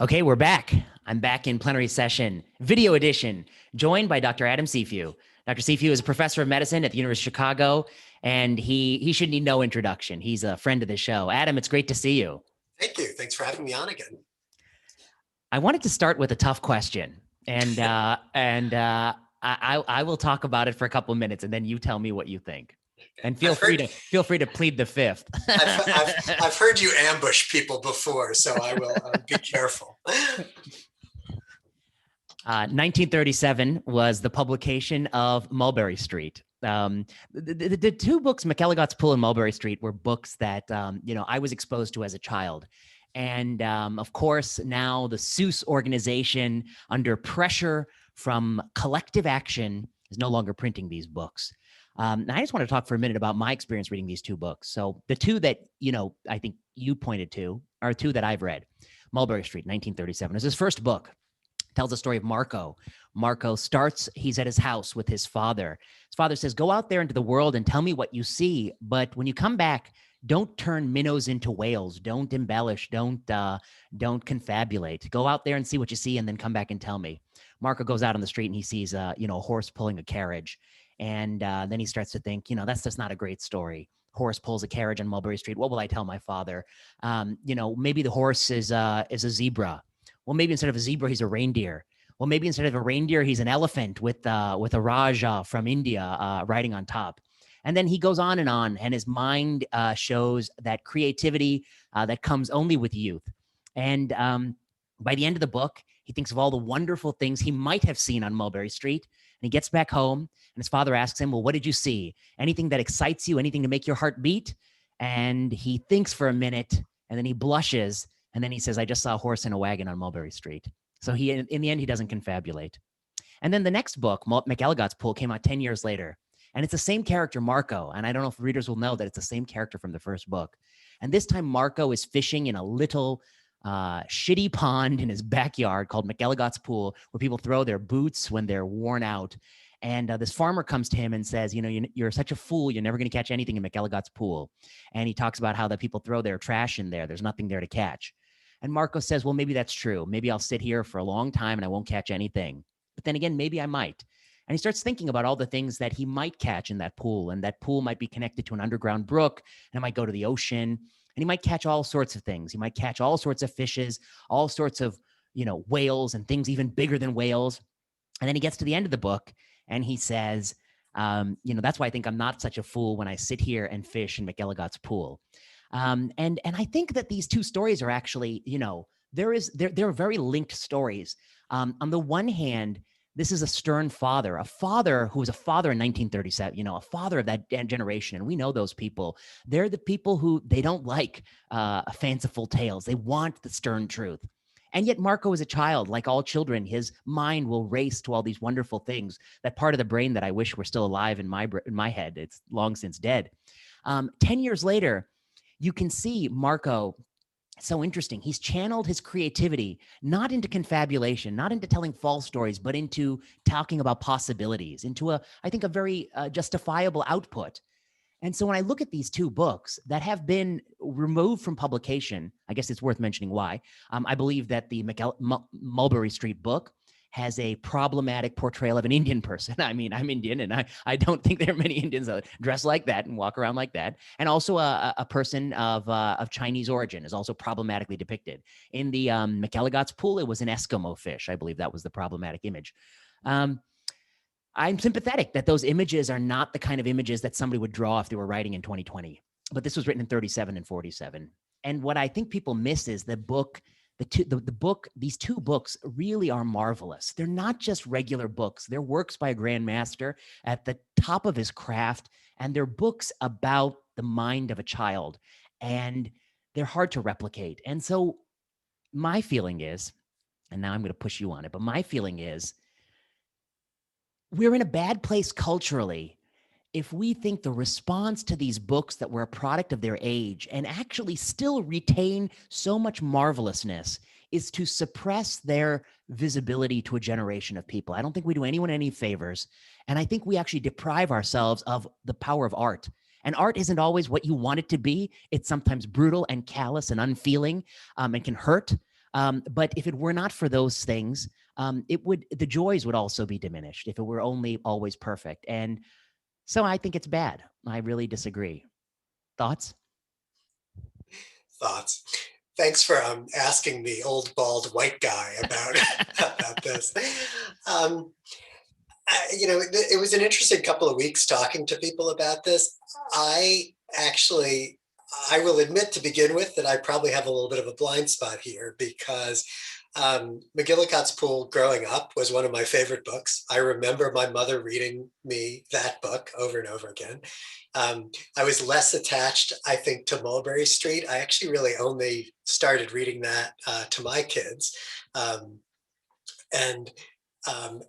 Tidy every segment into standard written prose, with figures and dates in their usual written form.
Okay, we're back. I'm back in plenary session, video edition, joined by Dr. Adam Cifu. Dr. Cifu is a professor of medicine at the University of Chicago, and he should need no introduction. He's a friend of the show. Adam, it's great to see you. Thank you. Thanks for having me on again. I wanted to start with a tough question, and I will talk about it for a couple of minutes, and then you tell me what you think. And feel free to plead the fifth. I've heard you ambush people before, so I will be careful. 1937 was the publication of Mulberry Street. The two books, McElligott's Pool and Mulberry Street, were books that I was exposed to as a child. And of course, now the Seuss organization, under pressure from collective action, is no longer printing these books. And I just want to talk for a minute about my experience reading these two books. So the two that, I think you pointed to are two that I've read. Mulberry Street, 1937, is his first book. Tells the story of Marco. Marco starts, he's at his house with his father. His father says, go out there into the world and tell me what you see. But when you come back, don't turn minnows into whales. Don't embellish. Don't confabulate. Go out there and see what you see and then come back and tell me. Marco goes out on the street and he sees a horse pulling a carriage. And then he starts to think, that's just not a great story. Horse pulls a carriage on Mulberry Street. What will I tell my father? Maybe the horse is a zebra. Well, maybe instead of a zebra, he's a reindeer. Well, maybe instead of a reindeer, he's an elephant with a Raja from India riding on top. And then he goes on, and his mind shows that creativity that comes only with youth. And by the end of the book, he thinks of all the wonderful things he might have seen on Mulberry Street. And he gets back home, and his father asks him, well, what did you see? Anything that excites you? Anything to make your heart beat? And he thinks for a minute, and then he blushes. And then he says, I just saw a horse in a wagon on Mulberry Street. So he, in the end, he doesn't confabulate. And then the next book, McElligott's Pool, came out 10 years later. And it's the same character, Marco. And I don't know if readers will know that it's the same character from the first book. And this time, Marco is fishing in a little shitty pond in his backyard called McElligott's Pool, where people throw their boots when they're worn out. And this farmer comes to him and says, you're such a fool. You're never going to catch anything in McElligott's Pool. And he talks about how the people throw their trash in there. There's nothing there to catch. And Marco says, well, maybe that's true. Maybe I'll sit here for a long time and I won't catch anything. But then again, maybe I might. And he starts thinking about all the things that he might catch in that pool. And that pool might be connected to an underground brook, and it might go to the ocean. And he might catch all sorts of things. He might catch all sorts of fishes, all sorts of, whales and things even bigger than whales. And then he gets to the end of the book and he says, that's why I think I'm not such a fool when I sit here and fish in McElligott's Pool. And I think that these two stories are actually, they're very linked stories. On the one hand, this is a stern father, a father who was a father in 1937, a father of that generation. And we know those people. They're the people who they don't like fanciful tales. They want the stern truth. And yet Marco is a child. Like all children, his mind will race to all these wonderful things. That part of the brain that I wish were still alive in my head, it's long since dead. 10 years later, you can see Marco, so interesting. He's channeled his creativity, not into confabulation, not into telling false stories, but into talking about possibilities, into I think a very justifiable output. And so when I look at these two books that have been removed from publication, I guess it's worth mentioning why. I believe that the Mulberry Street book has a problematic portrayal of an Indian person. I mean, I'm Indian, and I don't think there are many Indians that dress like that and walk around like that. And also a person of Chinese origin is also problematically depicted. In the McElligott's Pool, it was an Eskimo fish. I believe that was the problematic image. I'm sympathetic that those images are not the kind of images that somebody would draw if they were writing in 2020. But this was written in 37 and 47. And what I think people miss is the book. These two books really are marvelous. They're not just regular books. They're works by a grandmaster at the top of his craft, and they're books about the mind of a child, and they're hard to replicate. And so my feeling is, and now I'm going to push you on it, but my feeling is we're in a bad place culturally if we think the response to these books that were a product of their age and actually still retain so much marvelousness is to suppress their visibility to a generation of people. I don't think we do anyone any favors. And I think we actually deprive ourselves of the power of art. And art isn't always what you want it to be. It's sometimes brutal and callous and unfeeling and can hurt. But if it were not for those things, the joys would also be diminished if it were only always perfect. And so I think it's bad. I really disagree. Thoughts? Thoughts? Thanks for asking the old bald white guy about about this. It was an interesting couple of weeks talking to people about this. I actually, I will admit to begin with that I probably have a little bit of a blind spot here because McGillicuddy's Pool growing up was one of my favorite books. I remember my mother reading me that book over and over again. I was less attached, I think, to Mulberry Street. I actually really only started reading that to my kids. And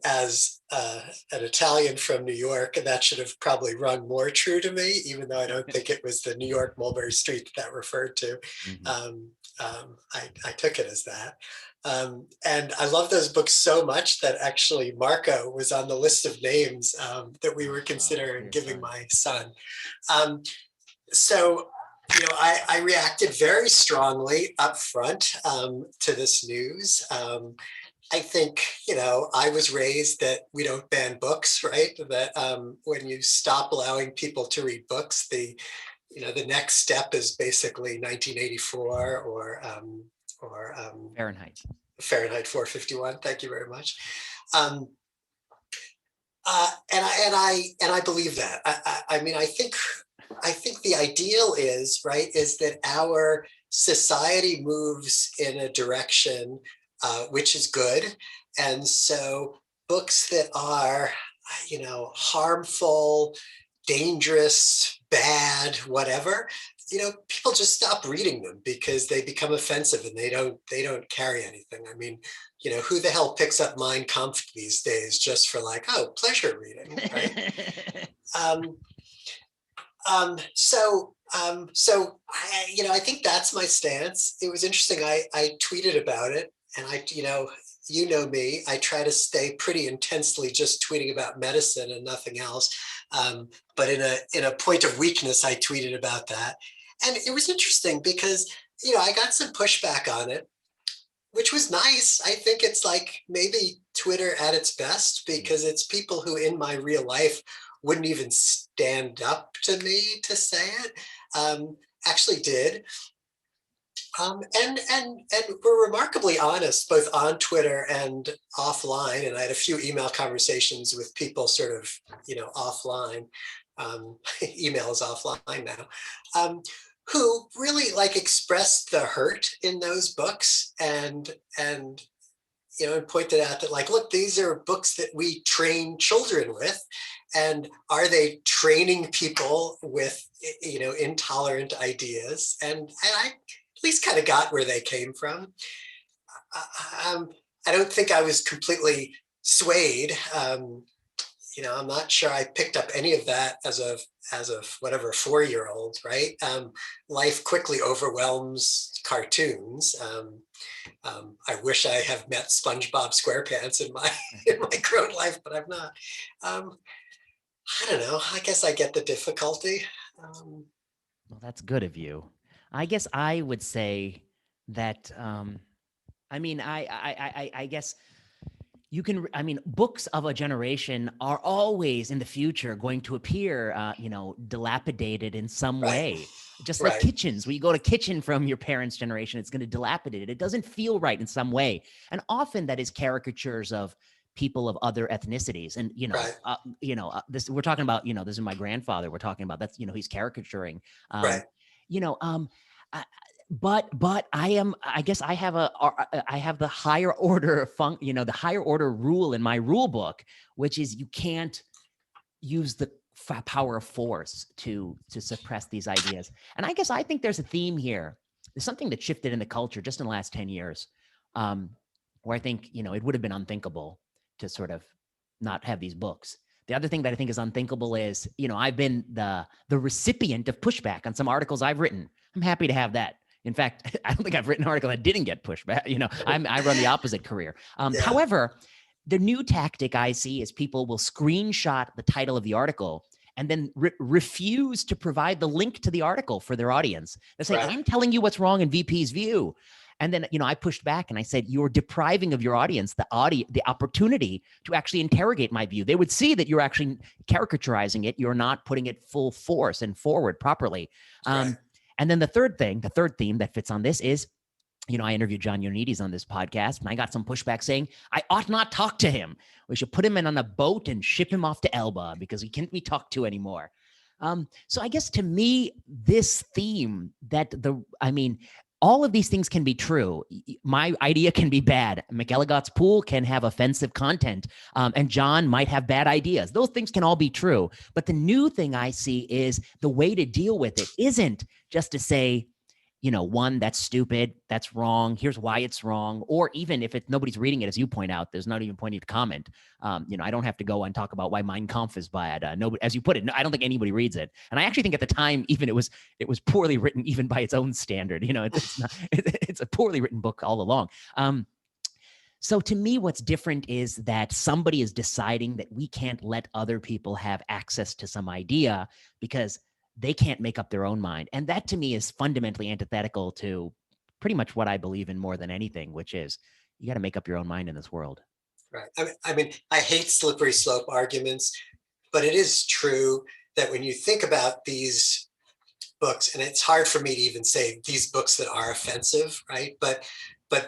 as an Italian from New York, that should have probably rung more true to me, even though I don't think it was the New York Mulberry Street that referred to. I took it as that. And I love those books so much that actually Marco was on the list of names that we were considering giving my son. So, I reacted very strongly up front to this news. I think, I was raised that we don't ban books, right? That when you stop allowing people to read books, the next step is basically 1984 or Fahrenheit. Fahrenheit 451. Thank you very much. And I believe that. I mean, I think the ideal is that our society moves in a direction which is good, and so books that are harmful, dangerous, bad, whatever, people just stop reading them because they become offensive and they don't carry anything. I mean, who the hell picks up Mein Kampf these days just for pleasure reading, right? So I think that's my stance. It was interesting. I tweeted about it, and me, I try to stay pretty intensely just tweeting about medicine and nothing else. But in a point of weakness, I tweeted about that. And it was interesting because, I got some pushback on it, which was nice. I think it's like maybe Twitter at its best because it's people who in my real life wouldn't even stand up to me to say it, actually did. And we're remarkably honest, both on Twitter and offline. And I had a few email conversations with people sort of, offline, email is offline now, who really expressed the hurt in those books and pointed out that look, these are books that we train children with. And are they training people with, intolerant ideas? And I at least kind of got where they came from. I don't think I was completely swayed. I'm not sure I picked up any of that as a whatever 4-year-old, right? Life quickly overwhelms cartoons. I wish I have met SpongeBob SquarePants in my grown life, but I've not. I don't know. I guess I get the difficulty. Well, that's good of you. I guess I would say that, I guess you can, books of a generation are always in the future going to appear, dilapidated in some way. Just like kitchens, when you go to kitchen from your parents' generation, it's going to dilapidate it. It doesn't feel right in some way. And often that is caricatures of people of other ethnicities. And, this, we're talking about, this is my grandfather we're talking about. That's, he's caricaturing. But I guess I have the higher order the higher order rule in my rule book, which is you can't use the power of force to suppress these ideas. And I think there's a theme here. There's something that shifted in the culture just in the last 10 years, where I think, it would have been unthinkable to sort of not have these books. The other thing that I think is unthinkable is, I've been the recipient of pushback on some articles I've written. I'm happy to have that. In fact, I don't think I've written an article that didn't get pushback. I run the opposite career. However, the new tactic I see is people will screenshot the title of the article and then refuse to provide the link to the article for their audience. They're saying, I'm telling you what's wrong in VP's view. And then, I pushed back and I said, you're depriving of your audience the opportunity to actually interrogate my view. They would see that you're actually caricaturizing it. You're not putting it full force and forward properly. Right. And then the third theme that fits on this is, I interviewed John Ioannidis on this podcast, and I got some pushback saying I ought not talk to him. We should put him in on a boat and ship him off to Elba because he can't be talked to anymore. So I guess to me, this theme all of these things can be true. My idea can be bad. McElligott's pool can have offensive content, and John might have bad ideas. Those things can all be true. But the new thing I see is the way to deal with it isn't just to say, one, that's stupid, that's wrong, here's why it's wrong. Or even if nobody's reading it, as you point out, there's not even pointing to comment. I don't have to go and talk about why Mein Kampf is bad. Nobody, as you put it, I don't think anybody reads it. And I actually think at the time, even it was poorly written, even by its own standard. It's a poorly written book all along. So to me, what's different is that somebody is deciding that we can't let other people have access to some idea because they can't make up their own mind. And that to me is fundamentally antithetical to pretty much what I believe in more than anything, which is you got to make up your own mind in this world. Right. I hate slippery slope arguments, but it is true that when you think about these books, and it's hard for me to even say these books that are offensive, right? But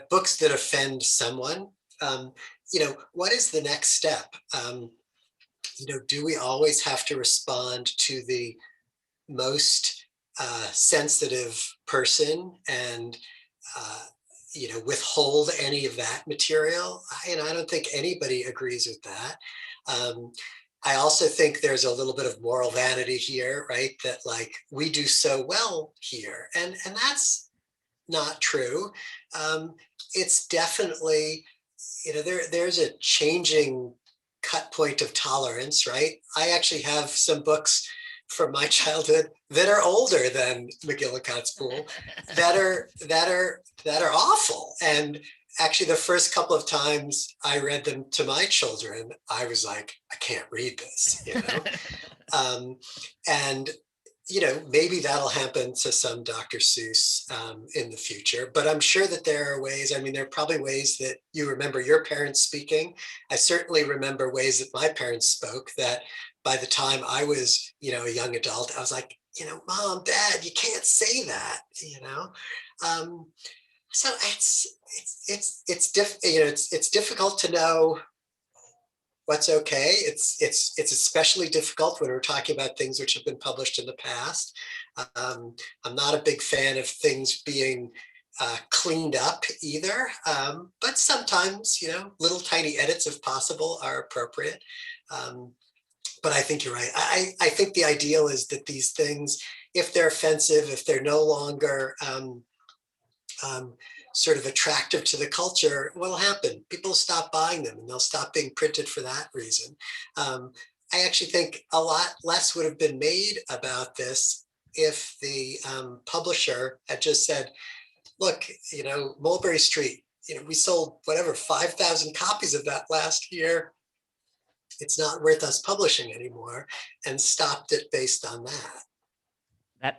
books that offend someone, what is the next step? Do we always have to respond to the most sensitive person and withhold any of that material? I don't think anybody agrees with that. I also think there's a little bit of moral vanity here, right? That like we do so well here, and that's not true. It's definitely, there's a changing cut point of tolerance, right? I actually have some books from my childhood that are older than McGillicuddy's Pool that are awful. And actually the first couple of times I read them to my children, I was like, I can't read this, and maybe that'll happen to some Dr. Seuss in the future, but I'm sure that there are ways. There are probably ways that you remember your parents speaking. I certainly remember ways that my parents spoke that by the time I was, a young adult, I was like, Mom, Dad, you can't say that, So it's difficult to know what's okay. It's especially difficult when we're talking about things which have been published in the past. I'm not a big fan of things being cleaned up either, but sometimes little tiny edits, if possible, are appropriate. But I think you're right. I think the ideal is that these things, if they're offensive, if they're no longer sort of attractive to the culture, what'll happen? People stop buying them and they'll stop being printed for that reason. I actually think a lot less would have been made about this if the publisher had just said, look, Mulberry Street, we sold 5,000 copies of that last year. It's not worth us publishing anymore, and stopped it based on that.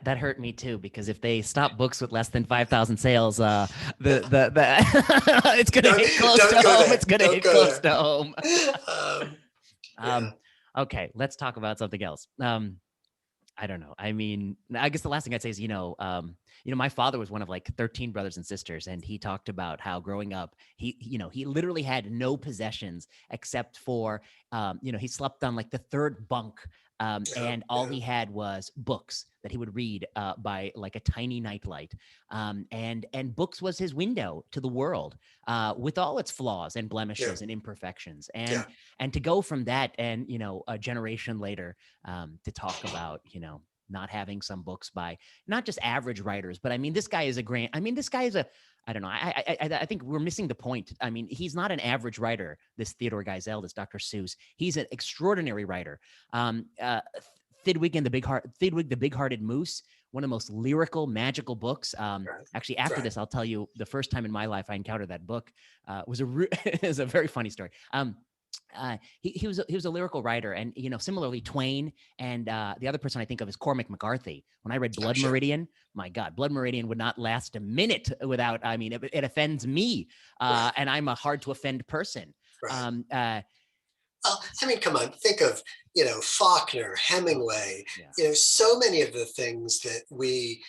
That hurt me too, because if they stop books with less than 5,000 sales, it's gonna hit close to home. It's gonna hit close to home. Okay, let's talk about something else. I don't know. I guess the last thing I'd say is, my father was one of like 13 brothers and sisters, and he talked about how growing up, he literally had no possessions except for, he slept on like the third bunk. And all he had was books that he would read by like a tiny nightlight. And books was his window to the world with all its flaws and blemishes and imperfections. And to go from that and, a generation later to talk about, not having some books by not just average writers, but this guy is I don't know. I think we're missing the point. He's not an average writer, this Theodore Geisel, this Dr. Seuss. He's an extraordinary writer. Thidwig the Big-Hearted Moose, one of the most lyrical, magical books. Actually, after this, I'll tell you the first time in my life I encountered that book is a very funny story. he was a lyrical writer, and similarly Twain, and the other person I think of is Cormac McCarthy. When I read Oh, Blood sure. Meridian, my God, Blood Meridian would not last a minute without. I mean, it offends me, Right. and I'm a hard to offend person. Right. Um, uh, Well, I mean, come on, think of, Faulkner, Hemingway, yeah, so many of the things that we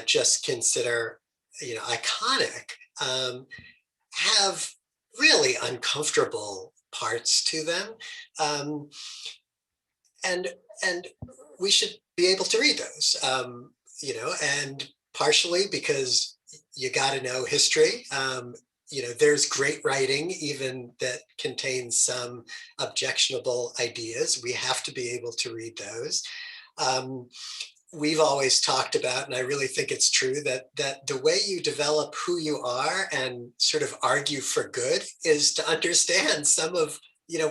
just consider, iconic, have really uncomfortable parts to them. Um, and, and we should be able to read those, and partially because you got to know history. There's great writing, even that contains some objectionable ideas. We have to be able to read those. Um, we've always talked about, and I really think it's true, that the way you develop who you are and sort of argue for good is to understand some of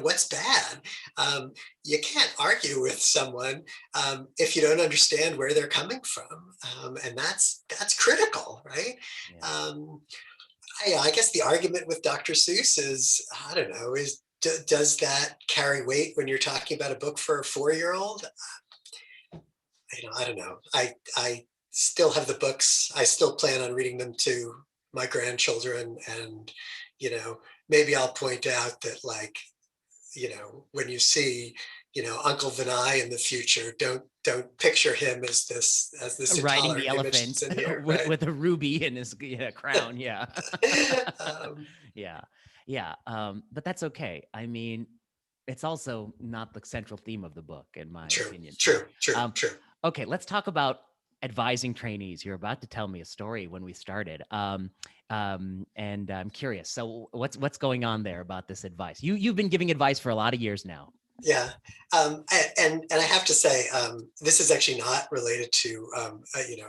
what's bad. You can't argue with someone if you don't understand where they're coming from, and that's critical, right? yeah. Um, I guess the argument with Dr. Seuss is, I don't know, does that carry weight when you're talking about a book for a 4-year-old? I don't know. I still have the books. I still plan on reading them to my grandchildren, and maybe I'll point out that, like, when you see Uncle Vinay in the future, don't picture him as this Riding the intolerant image elephant that's in here, with, right? with a ruby in his crown. Yeah. um, Yeah. Yeah. But that's okay. I mean, it's also not the central theme of the book, in my true, opinion. true, true, Um, true. okay, let's talk about advising trainees. You're about to tell me a story when we started, and I'm curious. So, what's going on there about this advice? You've been giving advice for a lot of years now. Yeah, and I have to say, this is actually not related to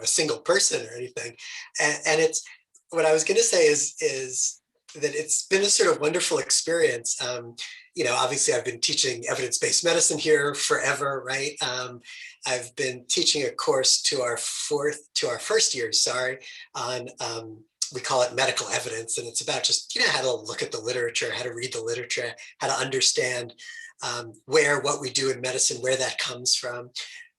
a single person or anything, and it's what I was going to say is that it's been a sort of wonderful experience. Obviously, I've been teaching evidence-based medicine here forever, right? I've been teaching a course to our first years, sorry, on we call it medical evidence, and it's about just how to look at the literature, how to read the literature, how to understand where what we do in medicine, where that comes from.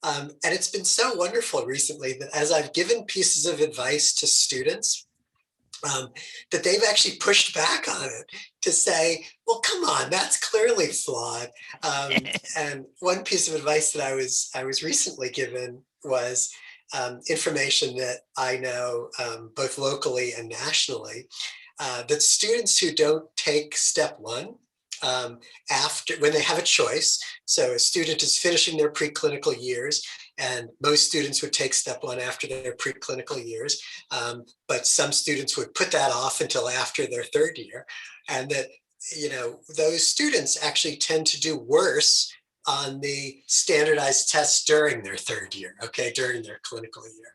And it's been so wonderful recently that as I've given pieces of advice to students, um, that they've actually pushed back on it to say, well, come on, that's clearly flawed. And one piece of advice that I was recently given was information that I know both locally and nationally, that students who don't take step one, after when they have a choice. So a student is finishing their preclinical years, and most students would take step one after their preclinical years, but some students would put that off until after their third year, and that those students actually tend to do worse on the standardized tests during their third year, okay, during their clinical year.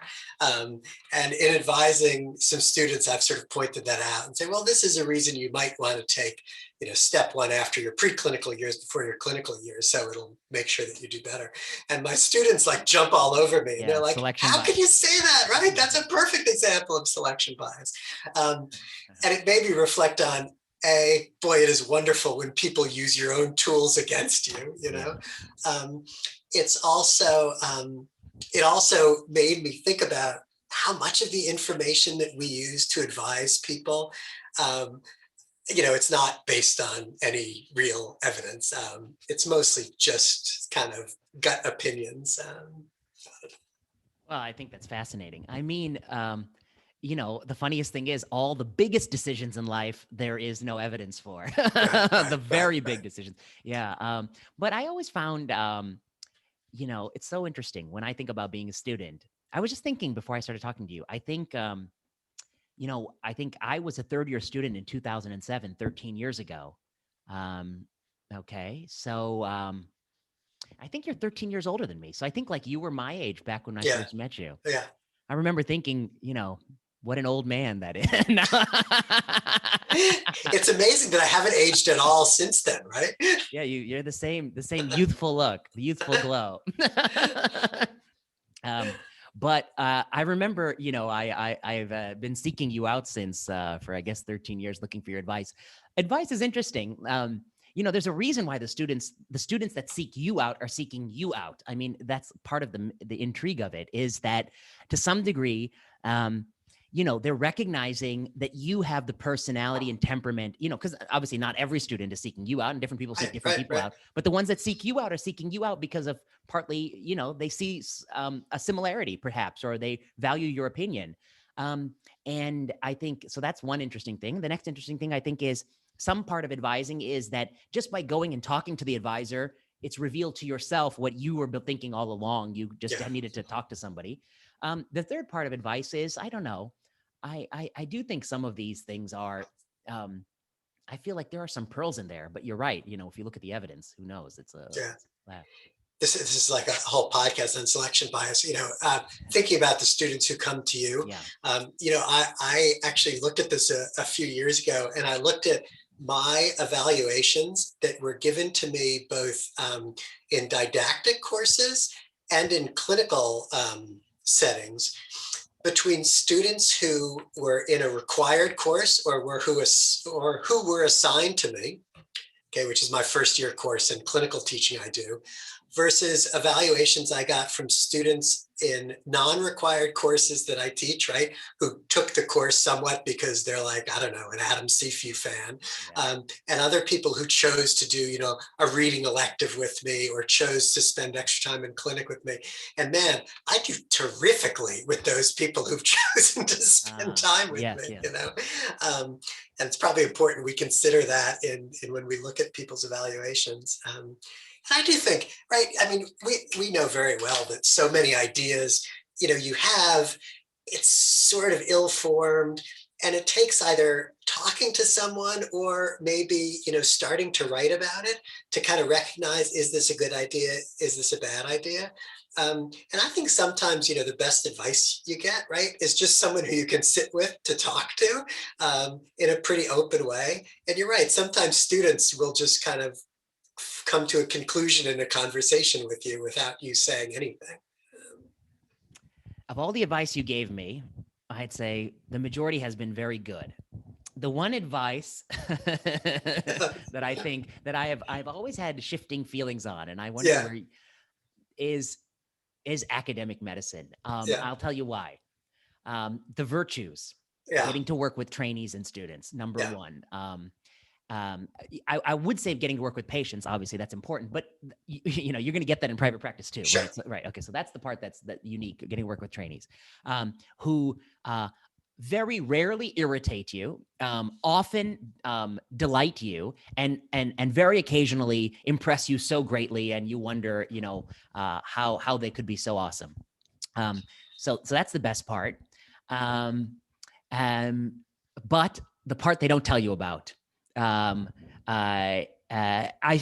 And in advising some students, I've sort of pointed that out and say, well, this is a reason you might want to take step one after your preclinical years before your clinical years, so it'll make sure that you do better. And my students like jump all over me, and they're Yeah, like, selection how can you bias. say that, right? That's a perfect example of selection bias. And it made me reflect on, boy, it is wonderful when people use your own tools against you, Yeah. it's also, it also made me think about how much of the information that we use to advise people, it's not based on any real evidence. It's mostly just kind of gut opinions. Well, I think that's fascinating. I mean, the funniest thing is all the biggest decisions in life, there is no evidence for Right, right, the right, very big right. decisions. Yeah. But I always found, it's so interesting when I think about being a student. I was just thinking before I started talking to you, I think I was a third year student in 2007, 13 years ago. Um, okay. So, I think you're 13 years older than me. So I think like you were my age back when I Yeah, first met you. yeah. I remember thinking, what an old man that is. It's amazing that I haven't aged at all since then, right? Yeah, you're the same youthful look, the youthful glow. um, but I remember, I've been seeking you out since for I guess 13 years, looking for your advice. Advice is interesting. there's a reason why the students that seek you out are seeking you out. I mean, that's part of the intrigue of it, is that to some degree, they're recognizing that you have the personality and temperament, because obviously not every student is seeking you out, and different people seek different people out, but the ones that seek you out are seeking you out because of partly, they see a similarity perhaps, or they value your opinion. And I think, so that's one interesting thing. The next interesting thing I think is some part of advising is that just by going and talking to the advisor, it's revealed to yourself what you were thinking all along. You just needed to talk to somebody. The third part of advice is, I don't know, I do think some of these things are, I feel like there are some pearls in there, but you're right. If you look at the evidence, who knows? It's a lab. This is like a whole podcast on selection bias. Thinking about the students who come to you. I actually looked at this a few years ago, and I looked at my evaluations that were given to me both in didactic courses and in clinical settings, between students who were in a required course or who were assigned to me, which is my first year course in clinical teaching I do, versus evaluations I got from students in non-required courses that I teach, right? Who took the course somewhat because they're like, I don't know, an Adam Cifu fan. And other people who chose to do, a reading elective with me, or chose to spend extra time in clinic with me. And man, I do terrifically with those people who've chosen to spend time with me, and it's probably important we consider that in when we look at people's evaluations. And I do think, right, I mean, we know very well that so many ideas, you have, it's sort of ill-formed, and it takes either talking to someone or maybe, starting to write about it to kind of recognize, is this a good idea? Is this a bad idea? And I think sometimes, the best advice you get, right, is just someone who you can sit with to talk to in a pretty open way. And you're right, sometimes students will just kind of come to a conclusion in a conversation with you without you saying anything. Of all the advice you gave me, I'd say the majority has been very good. The one advice that I think that I've always had shifting feelings on, and I wonder where is academic medicine. I'll tell you why. The virtues, getting to work with trainees and students, number one. I would say getting to work with patients, obviously that's important, but you're going to get that in private practice too, right? So, right. Okay. So that's the part that's unique, getting to work with trainees, who very rarely irritate you, often delight you, and very occasionally impress you so greatly, and you wonder, how they could be so awesome. So that's the best part. But the part they don't tell you about.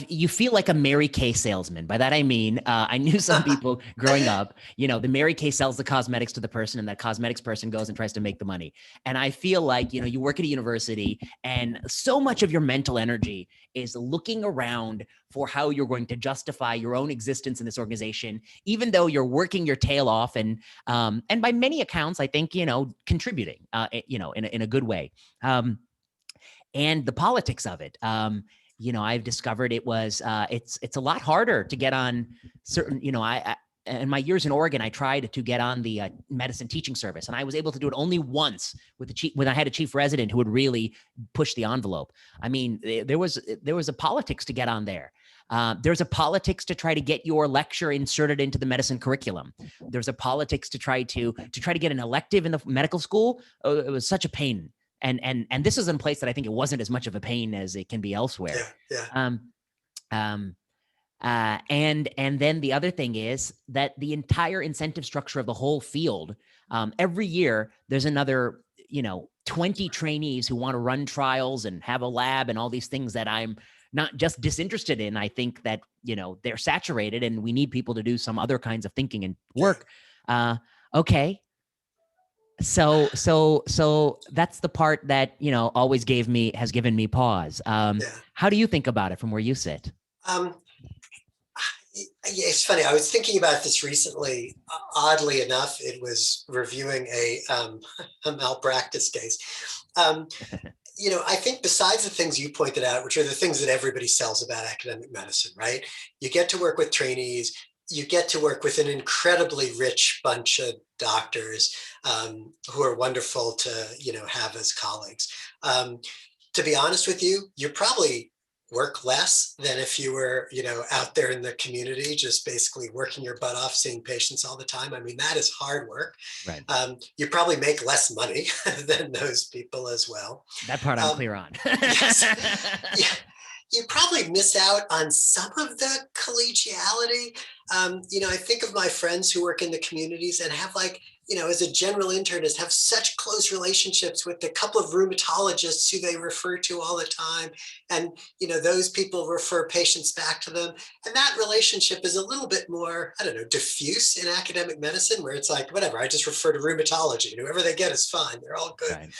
You feel like a Mary Kay salesman. By that I mean, I knew some people growing up, the Mary Kay sells the cosmetics to the person, and that cosmetics person goes and tries to make the money. And I feel like, you work at a university, and so much of your mental energy is looking around for how you're going to justify your own existence in this organization, even though you're working your tail off and by many accounts, I think, contributing, in a good way. And the politics of it. I've discovered it was, it's a lot harder to get on certain, in my years in Oregon, I tried to get on the medicine teaching service, and I was able to do it only once with when I had a chief resident who would really push the envelope. I mean, there was a politics to get on there. There's a politics to try to get your lecture inserted into the medicine curriculum. There's a politics to try to get an elective in the medical school. It was such a pain. And this is in a place that I think it wasn't as much of a pain as it can be elsewhere. And then the other thing is that the entire incentive structure of the whole field, every year there's another, 20 trainees who want to run trials and have a lab and all these things that I'm not just disinterested in. I think that, they're saturated, and we need people to do some other kinds of thinking and work. Okay. So that's the part that, always has given me pause. How do you think about it from where you sit? It's funny. I was thinking about this recently. Oddly enough, it was reviewing a malpractice case. I think besides the things you pointed out, which are the things that everybody sells about academic medicine, right? You get to work with trainees, you get to work with an incredibly rich bunch of doctors who are wonderful to, have as colleagues. To be honest with you, you probably work less than if you were, out there in the community, just basically working your butt off, seeing patients all the time. I mean, that is hard work. Right. You probably make less money than those people as well. That part I'm clear on. Yes. Yeah. You probably miss out on some of the collegiality. I think of my friends who work in the communities and have as a general internist, have such close relationships with a couple of rheumatologists who they refer to all the time. And, those people refer patients back to them. And that relationship is a little bit more, I don't know, diffuse in academic medicine, where it's like, whatever, I just refer to rheumatology. And whoever they get is fine. They're all good. Right.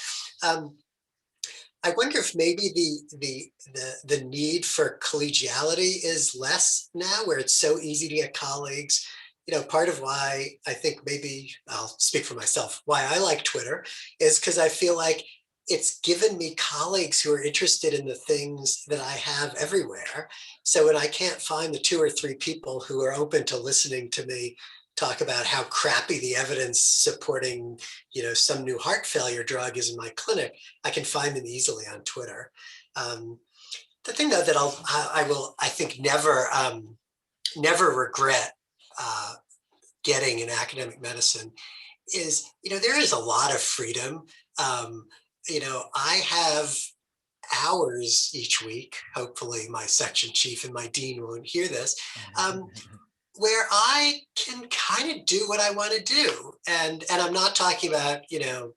I wonder if maybe the need for collegiality is less now, where it's so easy to get colleagues. Part of why I think, maybe I'll speak for myself, why I like Twitter is because I feel like it's given me colleagues who are interested in the things that I have everywhere. So when I can't find the 2 or 3 people who are open to listening to me talk about how crappy the evidence supporting, some new heart failure drug is in my clinic, I can find them easily on Twitter. The thing though that I think never regret getting in academic medicine is, there is a lot of freedom. I have hours each week, hopefully my section chief and my dean won't hear this, where I can kind of do what I want to do. And I'm not talking about,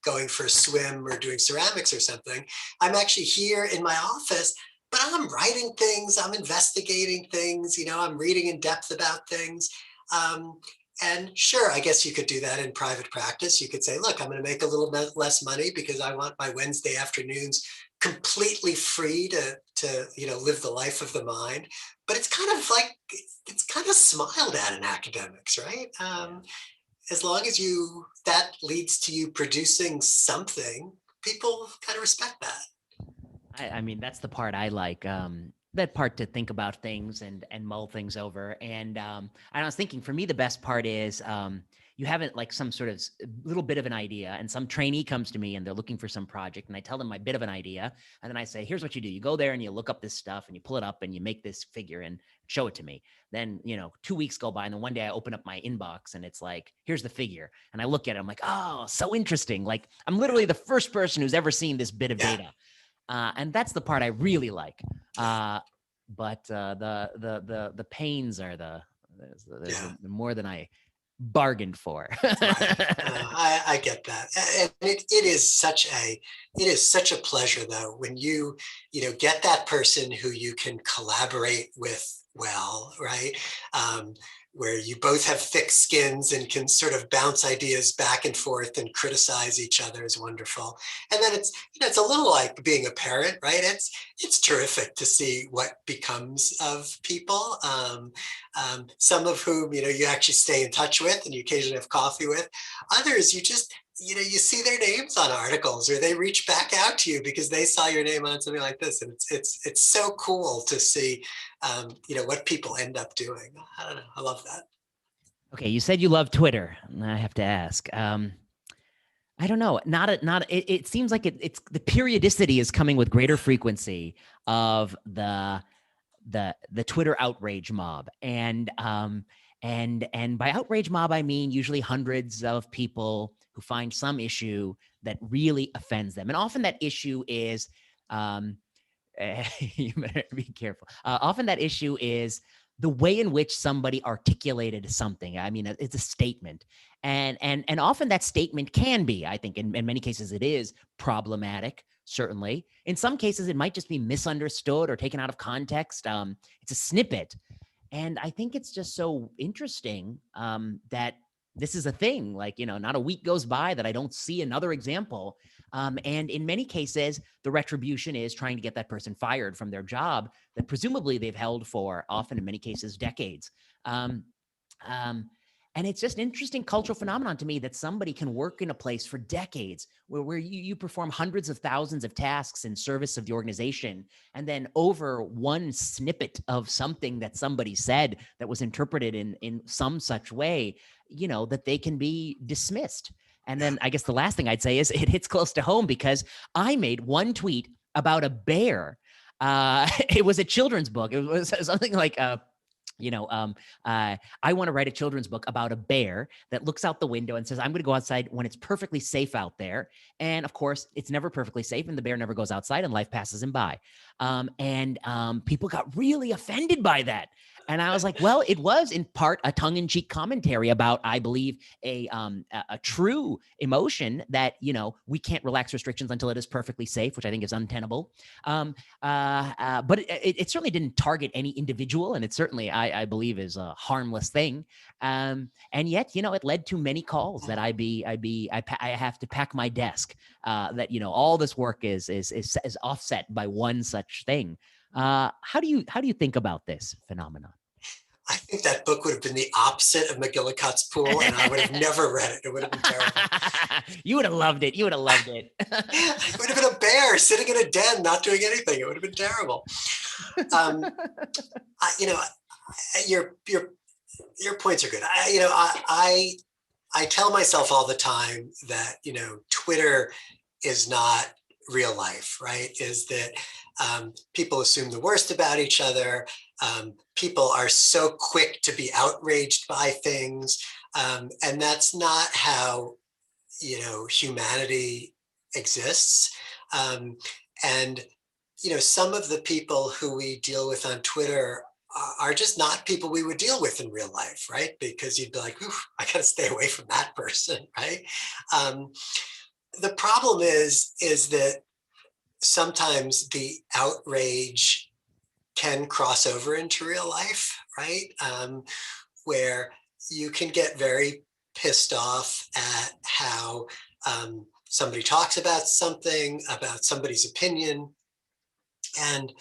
going for a swim or doing ceramics or something. I'm actually here in my office, but I'm writing things, I'm investigating things, I'm reading in depth about things. And sure, I guess you could do that in private practice. You could say, look, I'm going to make a little bit less money because I want my Wednesday afternoons completely free to live the life of the mind. But it's kind of smiled at in academics, right? As long as that leads to you producing something, people kind of respect that. I mean, that's the part I like. That part to think about things and mull things over. And I was thinking, for me, the best part is you haven't like some sort of little bit of an idea, and some trainee comes to me and they're looking for some project, and I tell them my bit of an idea, and then I say, here's what you do: you go there and you look up this stuff and you pull it up and you make this figure and show it to me. Then 2 weeks go by, and then one day I open up my inbox and it's like, here's the figure, and I look at it, I'm like, oh, so interesting. Like, I'm literally the first person who's ever seen this bit of data. And that's the part I really like. But the pains are the more than I bargained for. Right. I get that, and it is such a pleasure though when you get that person who you can collaborate with well, right? Where you both have thick skins and can sort of bounce ideas back and forth and criticize each other is wonderful. And then it's a little like being a parent, right? It's terrific to see what becomes of people. Some of whom you actually stay in touch with and you occasionally have coffee with. Others you just you see their names on articles, or they reach back out to you because they saw your name on something like this, and it's so cool to see what people end up doing. I don't know, I love that. Okay, you said you love Twitter. I have to ask. I don't know. It seems like it's the periodicity is coming with greater frequency of the Twitter outrage mob, and by outrage mob I mean usually hundreds of people who find some issue that really offends them, and often that issue is you better be careful. Often that issue is the way in which somebody articulated something. I mean, it's a statement, and often that statement can be, I think, in many cases, it is problematic. Certainly, in some cases, it might just be misunderstood or taken out of context. It's a snippet, and I think it's just so interesting that this is a thing. Like, not a week goes by that I don't see another example. And in many cases, the retribution is trying to get that person fired from their job that presumably they've held for, often in many cases, decades. And And it's just an interesting cultural phenomenon to me that somebody can work in a place for decades where you perform hundreds of thousands of tasks in service of the organization. And then over one snippet of something that somebody said that was interpreted in some such way, that they can be dismissed. And then I guess the last thing I'd say is it hits close to home because I made one tweet about a bear. It was a children's book. It was something like, I want to write a children's book about a bear that looks out the window and says, I'm going to go outside when it's perfectly safe out there. And of course, it's never perfectly safe, and the bear never goes outside, and life passes him by. People got really offended by that. And I was like, well, it was in part a tongue-in-cheek commentary about, I believe, a true emotion that, we can't relax restrictions until it is perfectly safe, which I think is untenable. But it certainly didn't target any individual, and it certainly, I believe, is a harmless thing. And yet, it led to many calls that I have to pack my desk. That all this work is offset by one such thing. How do you think about this phenomenon? I think that book would have been the opposite of McGillicuddy's Pool, and I would have never read it. It would have been terrible. You would have loved it. You would have loved it. It would have been a bear sitting in a den, not doing anything. It would have been terrible. Your points are good. I tell myself all the time that, Twitter is not real life, right? Is that people assume the worst about each other. People are so quick to be outraged by things. And that's not how, humanity exists. And some of the people who we deal with on Twitter are just not people we would deal with in real life, right? Because you'd be like, I got to stay away from that person, right? The problem is that sometimes the outrage can cross over into real life, right? Where you can get very pissed off at how somebody talks about somebody's opinion. And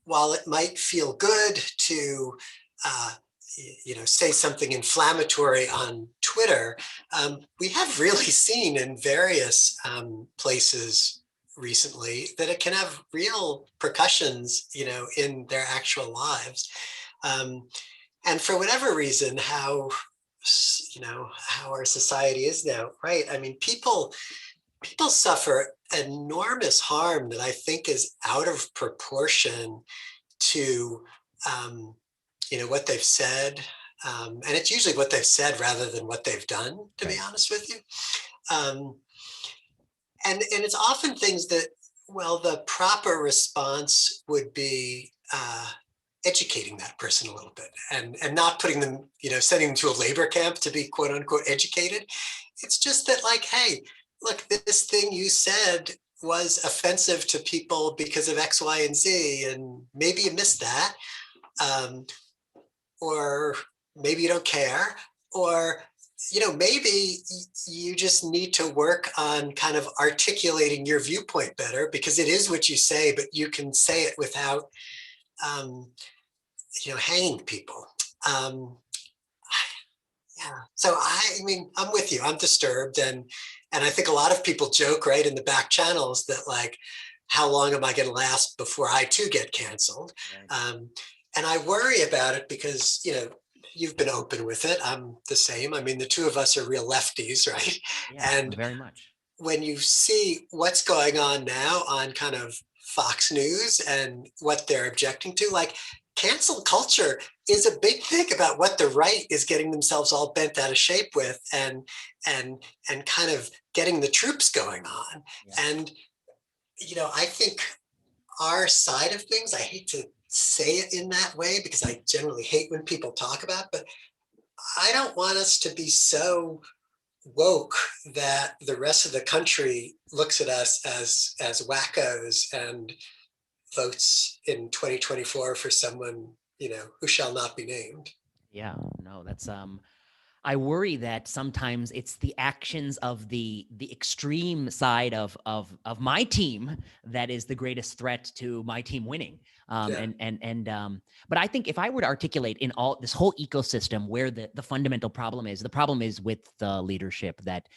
while it might feel good to say something inflammatory on Twitter, we have really seen in various places recently that it can have real repercussions, in their actual lives. And for whatever reason, how our society is now, right? I mean, people suffer enormous harm that I think is out of proportion to what they've said, and it's usually what they've said rather than what they've done, to be honest with you. And it's often things that, well, the proper response would be educating that person a little bit and not putting them, sending them to a labor camp to be quote unquote educated. It's just that, like, hey, look, this thing you said was offensive to people because of X, Y, and Z, and maybe you missed that. Or maybe you don't care, or maybe you just need to work on kind of articulating your viewpoint better, because it is what you say, but you can say it without hanging people. So I'm with you. I'm disturbed, and I think a lot of people joke, right, in the back channels that, like, how long am I going to last before I too get canceled? Right. And I worry about it because, you've been open with it. I'm the same. I mean, the two of us are real lefties, right? Yeah, and very much. When you see what's going on now on kind of Fox News and what they're objecting to, like, cancel culture is a big thing about what the right is getting themselves all bent out of shape with, and kind of getting the troops going on. Yeah. And, I think our side of things, I hate to say it in that way because I generally hate when people talk about, but I don't want us to be so woke that the rest of the country looks at us as wackos and votes in 2024 for someone, who shall not be named. Yeah, no, that's I worry that sometimes it's the actions of the extreme side of my team that is the greatest threat to my team winning. Yeah. But I think if I were to articulate in all this whole ecosystem where the fundamental the problem is with the leadership that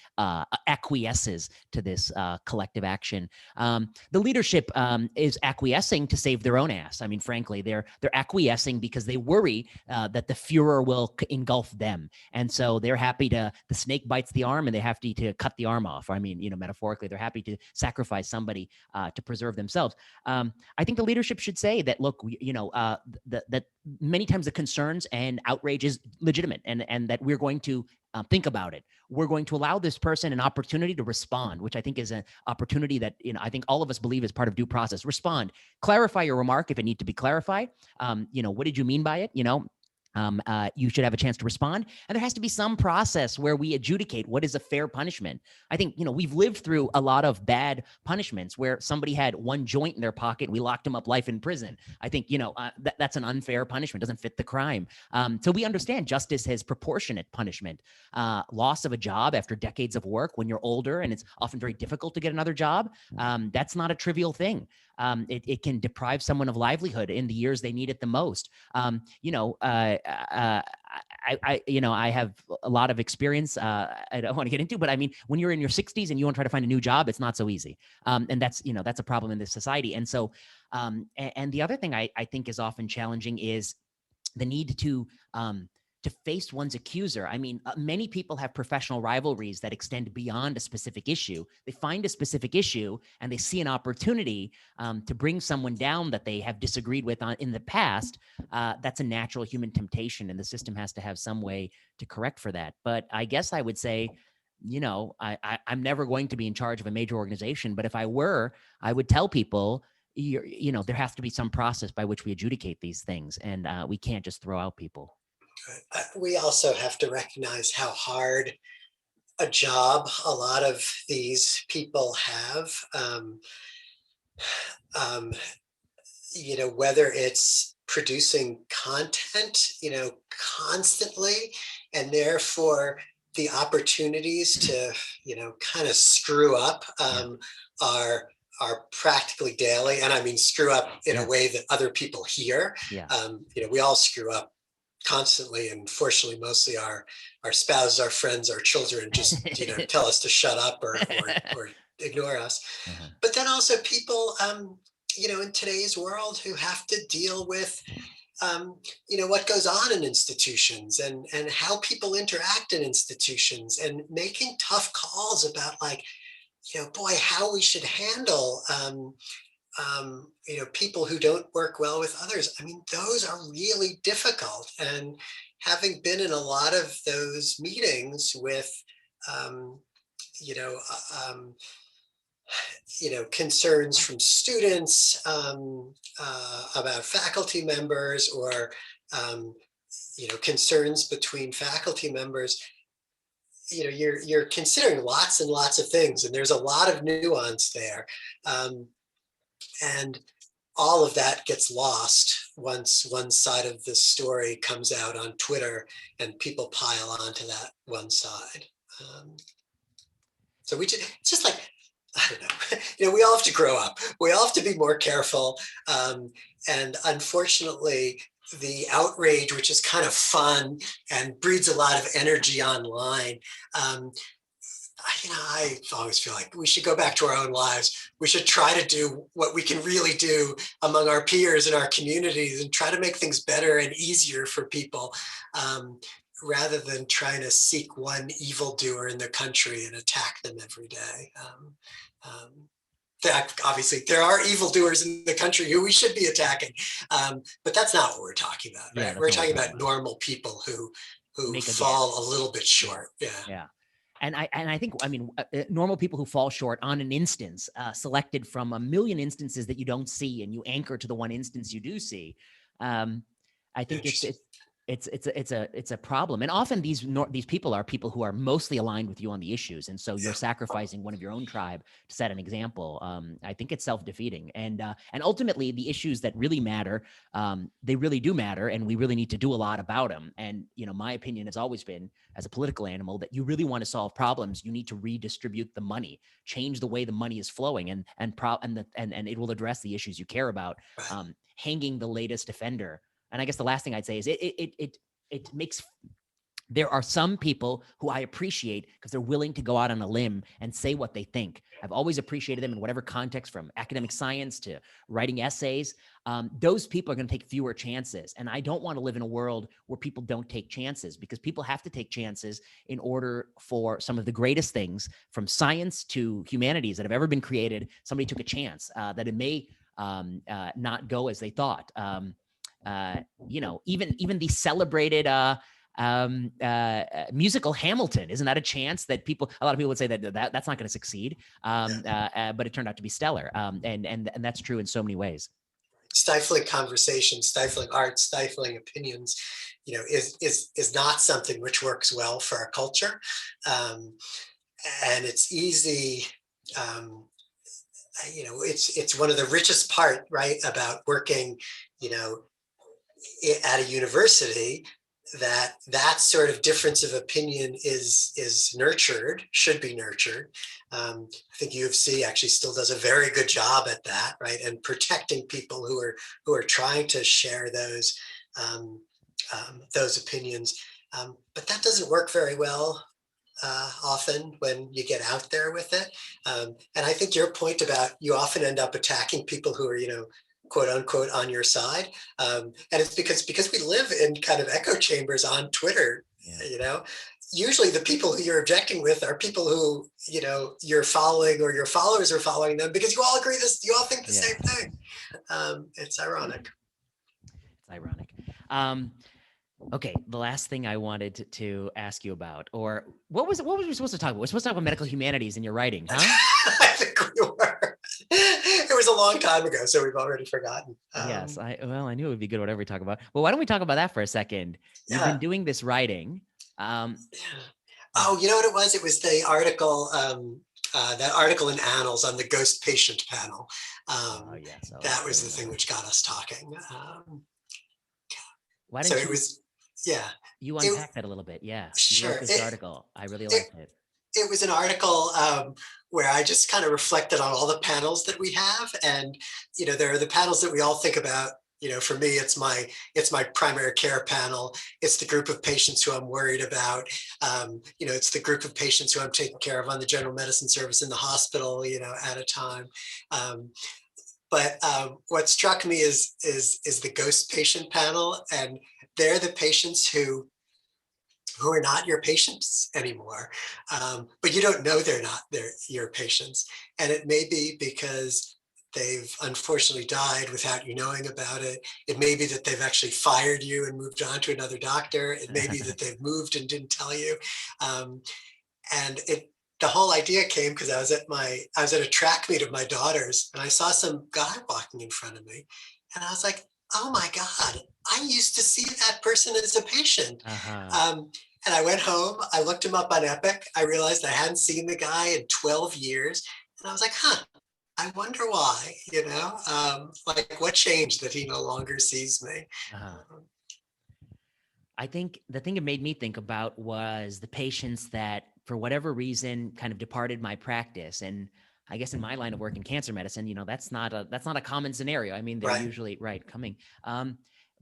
acquiesces to this collective action. The leadership is acquiescing to save their own ass. I mean, frankly, they're acquiescing because they worry that the Führer will engulf them, and so they're happy the snake bites the arm, and they have to cut the arm off. I mean, metaphorically, they're happy to sacrifice somebody to preserve themselves. I think the leadership should say that, look, that many times the concerns and outrage is legitimate, and that we're going to think about it. We're going to allow this person an opportunity to respond, which I think is an opportunity that I think all of us believe is part of due process. Respond, clarify your remark if it needs to be clarified. What did you mean by it? You should have a chance to respond. And there has to be some process where we adjudicate what is a fair punishment. I think, we've lived through a lot of bad punishments where somebody had one joint in their pocket. We locked them up life in prison. I think, that's an unfair punishment, doesn't fit the crime. So we understand justice has proportionate punishment. Loss of a job after decades of work when you're older and it's often very difficult to get another job. That's not a trivial thing. It can deprive someone of livelihood in the years they need it the most. I have a lot of experience. I don't want to get into, but I mean, when you're in your 60s and you want to try to find a new job, it's not so easy. And that's a problem in this society. And so, and the other thing I think is often challenging is the need to face one's accuser. I mean, many people have professional rivalries that extend beyond a specific issue. They find a specific issue and they see an opportunity to bring someone down that they have disagreed with in the past. That's a natural human temptation, and the system has to have some way to correct for that. But I guess I would say, I'm never going to be in charge of a major organization, but if I were, I would tell people, there has to be some process by which we adjudicate these things, and we can't just throw out people. We also have to recognize how hard a job a lot of these people have. Whether it's producing content, constantly, and therefore the opportunities to, kind of screw up are practically daily. And I mean, screw up in a way that other people hear. Yeah. We all screw up constantly, and fortunately mostly our spouses, our friends, our children just tell us to shut up or ignore us. But then also people in today's world who have to deal with what goes on in institutions and how people interact in institutions, and making tough calls about how we should handle people who don't work well with others. I mean, those are really difficult. And having been in a lot of those meetings with, concerns from students about faculty members, or, concerns between faculty members, you're considering lots and lots of things, and there's a lot of nuance there. And all of that gets lost once one side of the story comes out on Twitter and people pile onto that one side. So it's just like, I don't know, we all have to grow up. We all have to be more careful. And unfortunately, the outrage, which is kind of fun and breeds a lot of energy online, I always feel like we should go back to our own lives. We should try to do what we can really do among our peers and our communities, and try to make things better and easier for people, rather than trying to seek one evildoer in the country and attack them every day. Obviously, there are evildoers in the country who we should be attacking, but that's not what we're talking about, right? Yeah, we're talking about normal people who fall a little bit short. Yeah. And I think, normal people who fall short on an instance, selected from a million instances that you don't see, and you anchor to the one instance you do see. I think it's a problem, and often these people are people who are mostly aligned with you on the issues, and so you're sacrificing one of your own tribe to set an example. I think it's self-defeating, and ultimately the issues that really matter, they really do matter, and we really need to do a lot about them. And my opinion has always been, as a political animal, that you really want to solve problems, you need to redistribute the money, change the way the money is flowing, and it will address the issues you care about. Hanging the latest offender. And I guess the last thing I'd say is it makes, there are some people who I appreciate because they're willing to go out on a limb and say what they think. I've always appreciated them in whatever context, from academic science to writing essays. Those people are going to take fewer chances. And I don't want to live in a world where people don't take chances, because people have to take chances in order for some of the greatest things, from science to humanities, that have ever been created. Somebody took a chance that it may not go as they thought. Even the celebrated musical Hamilton, isn't that a chance that a lot of people would say that's not going to succeed, but it turned out to be stellar, and that's true in so many ways. Stifling conversation, stifling art, stifling opinions, is not something which works well for our culture, and it's easy. It's one of the richest part, right, about working, at a university, that sort of difference of opinion is nurtured, should be nurtured. I think U of C actually still does a very good job at that, right, and protecting people who are trying to share those opinions. But that doesn't work very well often when you get out there with it. And I think your point about you often end up attacking people who are, quote unquote, on your side. And it's because we live in kind of echo chambers on Twitter. Usually the people who you're objecting with are people who, you're following, or your followers are following them, because you all think the same thing. It's ironic. It's ironic. Okay, the last thing I wanted to ask you about, or what was we supposed to talk about? We're supposed to talk about medical humanities in your writing, huh? I think we were. It was a long time ago, so we've already forgotten. Yes, I knew it would be good whatever we talk about. Well, why don't we talk about that for a second? You've been doing this writing. Oh, you know what it was? It was the article, that article in Annals on the ghost patient panel. That was the thing which got us talking. Why didn't you? It was, yeah. You unpack that a little bit, yeah. Sure. You wrote this article. I really liked it. It was an article where I just kind of reflected on all the panels that we have, and there are the panels that we all think about. For me, it's my primary care panel. It's the group of patients who I'm worried about. It's the group of patients who I'm taking care of on the general medicine service in the hospital, at a time. But what struck me is the ghost patient panel, and they're the patients who are not your patients anymore, but you don't know they're your patients, and it may be because they've unfortunately died without you knowing about it. It may be that they've actually fired you and moved on to another doctor. It may be that they've moved and didn't tell you, and the whole idea came because I was at a track meet of my daughter's, and I saw some guy walking in front of me, and I was like, oh my God, I used to see that person as a patient. And I went home, I looked him up on Epic. I realized I hadn't seen the guy in 12 years. And I was like, I wonder why, like what changed that he no longer sees me? I think the thing it made me think about was the patients that, for whatever reason, kind of departed my practice. And I guess in my line of work in cancer medicine, that's not a common scenario. I mean, they're usually coming.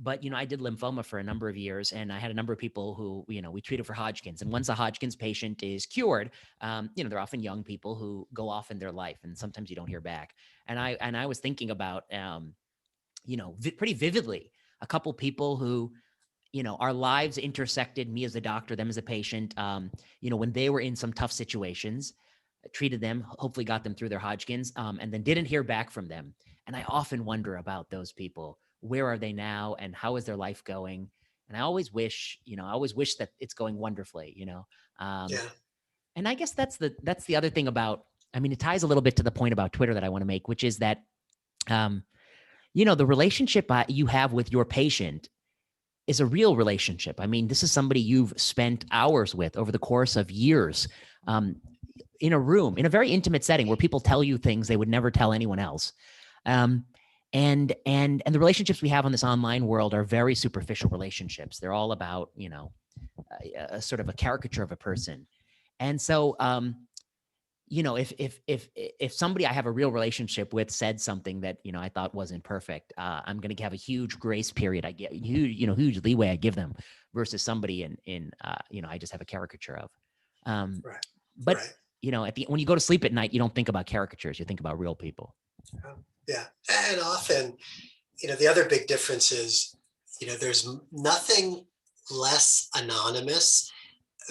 But, I did lymphoma for a number of years, and I had a number of people who, we treated for Hodgkin's. And once a Hodgkin's patient is cured, they're often young people who go off in their life, and sometimes you don't hear back. And I was thinking about, pretty vividly, a couple people who, our lives intersected, me as a doctor, them as a patient, when they were in some tough situations, treated them, hopefully got them through their Hodgkin's, and then didn't hear back from them. And I often wonder about those people. Where are they now, and how is their life going? And I always wish that it's going wonderfully, And I guess that's the other thing about, it ties a little bit to the point about Twitter that I want to make, which is that, the relationship you have with your patient is a real relationship. I mean, this is somebody you've spent hours with over the course of years, in a room, in a very intimate setting where people tell you things they would never tell anyone else. Um, and the relationships we have in this online world are very superficial relationships. They're all about, a sort of a caricature of a person. And so, if somebody I have a real relationship with said something that, I thought wasn't perfect, I'm going to have a huge grace period. I get huge leeway I give them versus somebody I just have a caricature of. Right. But Right. when you go to sleep at night, you don't think about caricatures, you think about real people. Yeah. And often, the other big difference is, there's nothing less anonymous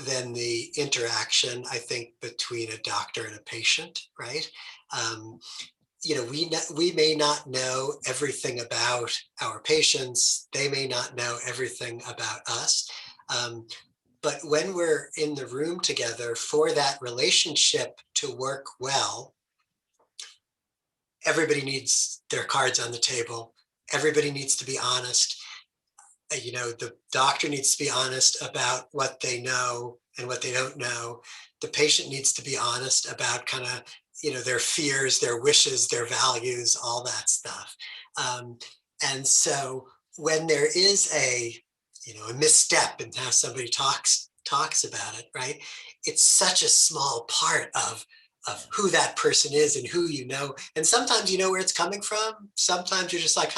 than the interaction, I think, between a doctor and a patient, right? Um, we may not know everything about our patients. They may not know everything about us. But when we're in the room together, for that relationship to work well, everybody needs their cards on the table. Everybody needs to be honest. The doctor needs to be honest about what they know and what they don't know. The patient needs to be honest about kind of, their fears, their wishes, their values, all that stuff. And so when there is a misstep in how somebody talks about it, right? It's such a small part of who that person is and who you know. And sometimes you know where it's coming from. Sometimes you're just like,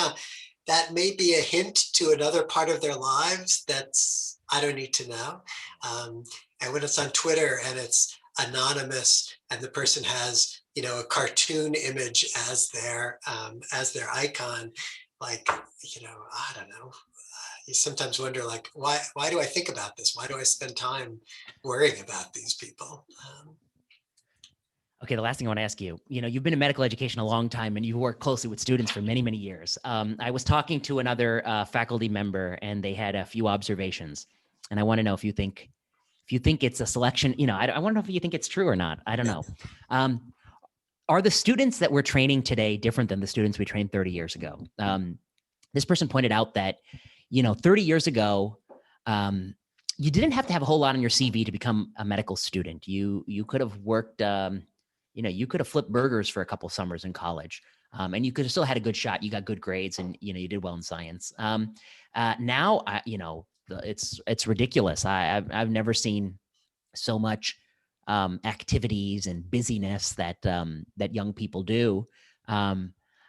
that may be a hint to another part of their lives that's I don't need to know. And when it's on Twitter and it's anonymous and the person has a cartoon image as their icon, like I don't know. You sometimes wonder, like, why do I think about this? Why do I spend time worrying about these people? Okay, the last thing I want to ask you, you've been in medical education a long time and you've worked closely with students for many, many years. I was talking to another faculty member and they had a few observations. And I want to know if you think it's a selection, I want to know if you think it's true or not. I don't know. Are the students that we're training today different than the students we trained 30 years ago? This person pointed out that, 30 years ago, you didn't have to have a whole lot on your CV to become a medical student. You could have worked, you could have flipped burgers for a couple summers in college, and you could have still had a good shot. You got good grades, and you did well in science. Now, it's ridiculous. I've never seen so much activities and busyness that young people do.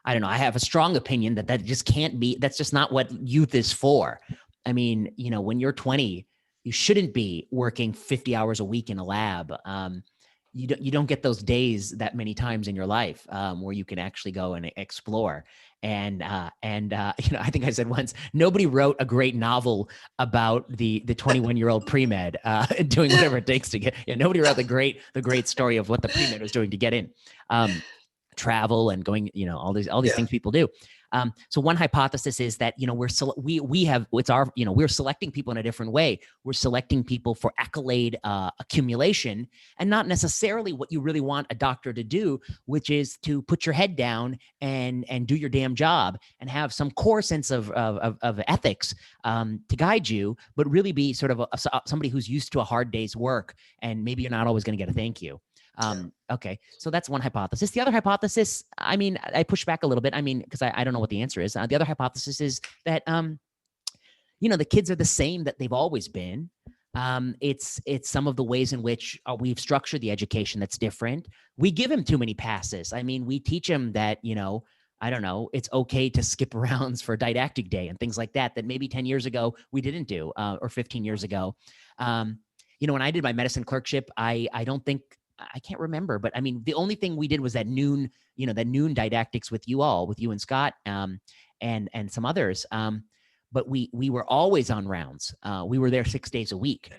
I don't know. I have a strong opinion that just can't be. That's just not what youth is for. I mean, when you're 20, you shouldn't be working 50 hours a week in a lab. You don't get those days that many times in your life where you can actually go and explore. And I think I said once, nobody wrote a great novel about the 21-year-old pre-med doing whatever it takes to get. Nobody wrote the great story of what the pre-med was doing to get in. Travel and going, all these things people do. So one hypothesis is that, we're selecting people in a different way. We're selecting people for accolade accumulation and not necessarily what you really want a doctor to do, which is to put your head down and do your damn job and have some core sense of ethics to guide you, but really be sort of somebody who's used to a hard day's work. And maybe you're not always going to get a thank you. Okay. So that's one hypothesis. The other hypothesis, I mean, I push back a little bit. I mean, because I don't know what the answer is. The other hypothesis is that, the kids are the same that they've always been. It's some of the ways in which we've structured the education that's different. We give them too many passes. I mean, we teach them that, I don't know, it's okay to skip rounds for didactic day and things like that maybe 10 years ago we didn't do, or 15 years ago. When I did my medicine clerkship, I can't remember, but I mean, the only thing we did was that noon didactics with you and Scott, and some others. But we were always on rounds. We were there 6 days a week.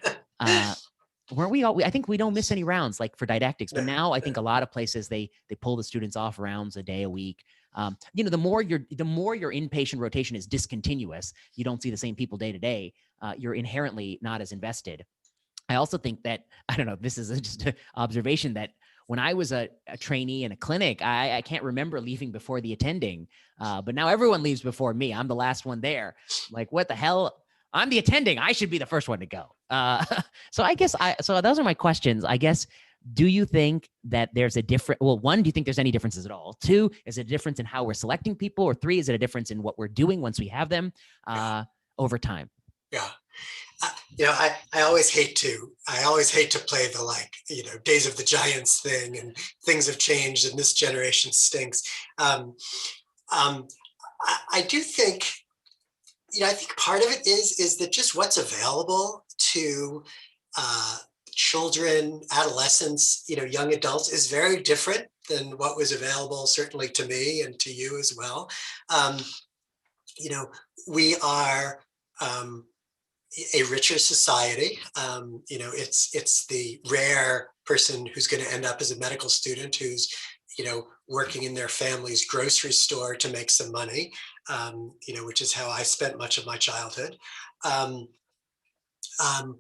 Weren't we all? I think we don't miss any rounds like for didactics, but now I think a lot of places they pull the students off rounds a day a week. The more your inpatient rotation is discontinuous, you don't see the same people day to day. You're inherently not as invested. I also think that, I don't know, this is just an observation that when I was a trainee in a clinic, I can't remember leaving before the attending, but now everyone leaves before me. I'm the last one there. Like, what the hell? I'm the attending. I should be the first one to go. So I guess so those are my questions. I guess, do you think that there's a different, well, one, do you think there's any differences at all? Two, is it a difference in how we're selecting people? Or three, is it a difference in what we're doing once we have them over time? Yeah. I always hate to play the, like, Days of the Giants thing, and things have changed and this generation stinks. I do think, I think part of it is that just what's available to children, adolescents, young adults is very different than what was available certainly to me and to you as well. We are a richer society. It's the rare person who's going to end up as a medical student who's, working in their family's grocery store to make some money, which is how I spent much of my childhood. Um, um,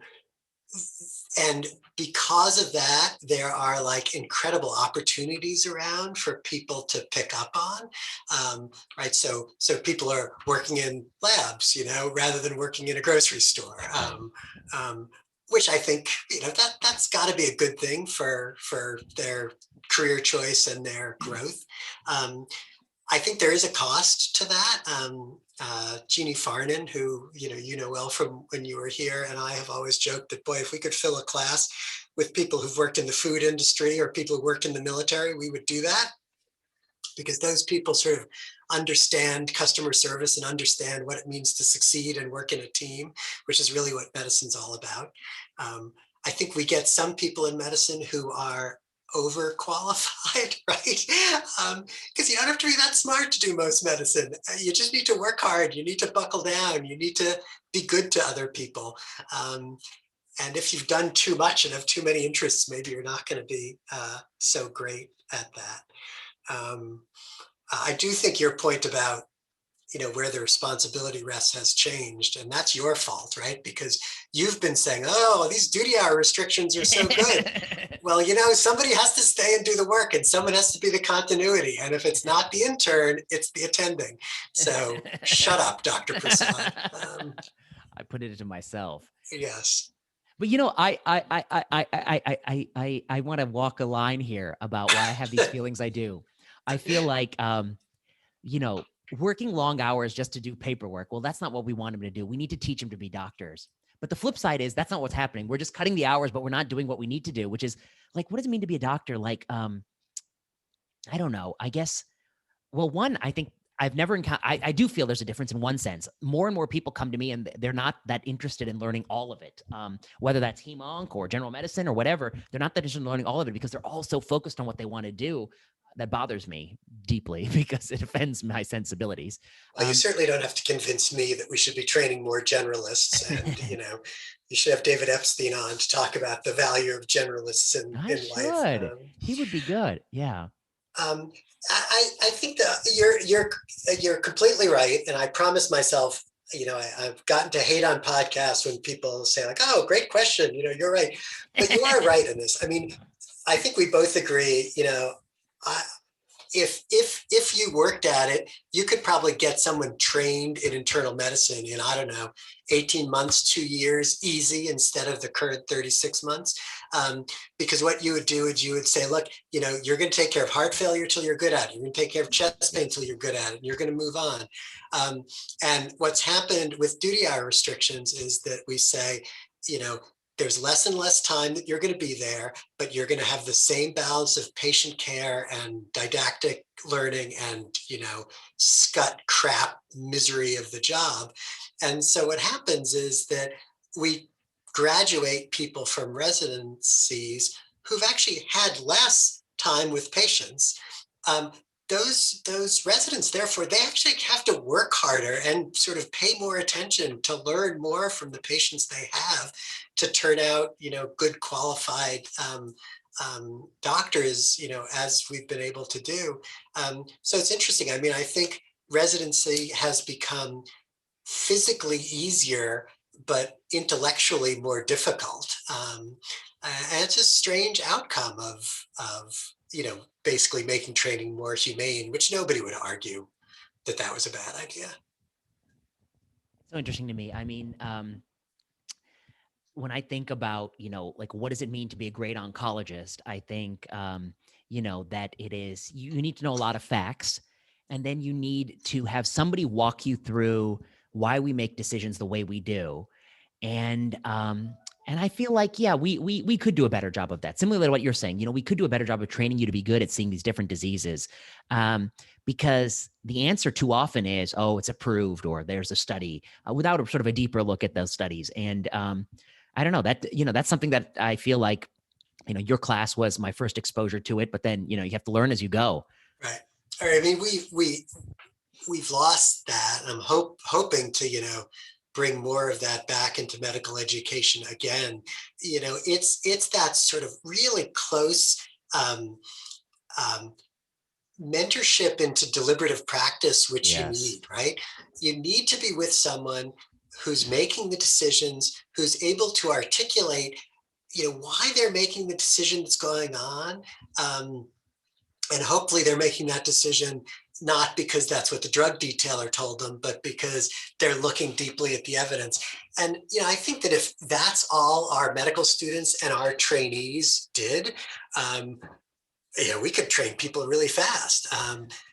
and because of that, there are like incredible opportunities around for people to pick up on, right? So people are working in labs, rather than working in a grocery store, which I think, that's got to be a good thing for their career choice and their growth. I think there is a cost to that. Jeannie Farnan, who well from when you were here, and I have always joked that, boy, if we could fill a class with people who've worked in the food industry or people who worked in the military, we would do that, because those people sort of understand customer service and understand what it means to succeed and work in a team, which is really what medicine's all about. I think we get some people in medicine who are overqualified, right? Because you don't have to be that smart to do most medicine. You just need to work hard. You need to buckle down. You need to be good to other people. And if you've done too much and have too many interests, maybe you're not going to be so great at that. I do think your point about where the responsibility rests has changed, and that's your fault, right? Because you've been saying, oh, these duty hour restrictions are so good. Well, somebody has to stay and do the work, and someone has to be the continuity. And if it's not the intern, it's the attending. So shut up, Dr. Prasad. I put it into myself. Yes. But I want to walk a line here about why I have these feelings I do. I feel like working long hours just to do paperwork. Well, that's not what we want them to do. We need to teach them to be doctors. But the flip side is that's not what's happening. We're just cutting the hours, but we're not doing what we need to do, which is like, what does it mean to be a doctor? Like, I don't know. I guess, well, one, I think I've never encountered, I do feel there's a difference in one sense. More and more people come to me and they're not that interested in learning all of it. Whether that's HemeOnc or general medicine or whatever, they're not that interested in learning all of it because they're all so focused on what they want to do. That bothers me deeply because it offends my sensibilities. Well, you certainly don't have to convince me that we should be training more generalists, and you should have David Epstein on to talk about the value of generalists in life. He would be good. Yeah. I think that you're completely right, and I promised myself, I've gotten to hate on podcasts when people say like, "Oh, great question," you're right, but you are right in this. I mean, I think we both agree, if you worked at it, you could probably get someone trained in internal medicine in, I don't know, 18 months, 2 years, easy, instead of the current 36 months. Because what you would do is you would say, look, you're going to take care of heart failure till you're good at it. You're going to take care of chest pain till you're good at it. And you're going to move on. And what's happened with duty hour restrictions is that we say, there's less and less time that you're going to be there, but you're going to have the same balance of patient care and didactic learning and, scut crap misery of the job. And so what happens is that we graduate people from residencies who've actually had less time with patients. Those residents, therefore, they actually have to work harder and sort of pay more attention to learn more from the patients they have to turn out, good qualified doctors, as we've been able to do. So it's interesting. I mean, I think residency has become physically easier, but intellectually more difficult. And it's a strange outcome of basically making training more humane, which nobody would argue that was a bad idea. So interesting to me. I mean, when I think about, like what does it mean to be a great oncologist? I think, that it is, you need to know a lot of facts, and then you need to have somebody walk you through why we make decisions the way we do. And I feel like, yeah, we could do a better job of that. Similarly to what you're saying, we could do a better job of training you to be good at seeing these different diseases, because the answer too often is, oh, it's approved, or there's a study, without a sort of a deeper look at those studies. And I don't know, that's something that I feel like, your class was my first exposure to it, but then, you have to learn as you go. Right. All right. I mean, we've lost that. I'm hoping to, bring more of that back into medical education again. It's that sort of really close um, um, mentorship into deliberative practice, which you Yes. need, right? You need to be with someone who's making the decisions, who's able to articulate, why they're making the decision that's going on. Um, and hopefully they're making that decision not because that's what the drug detailer told them, but because they're looking deeply at the evidence. And I think that if that's all our medical students and our trainees did, um, we could train people really fast.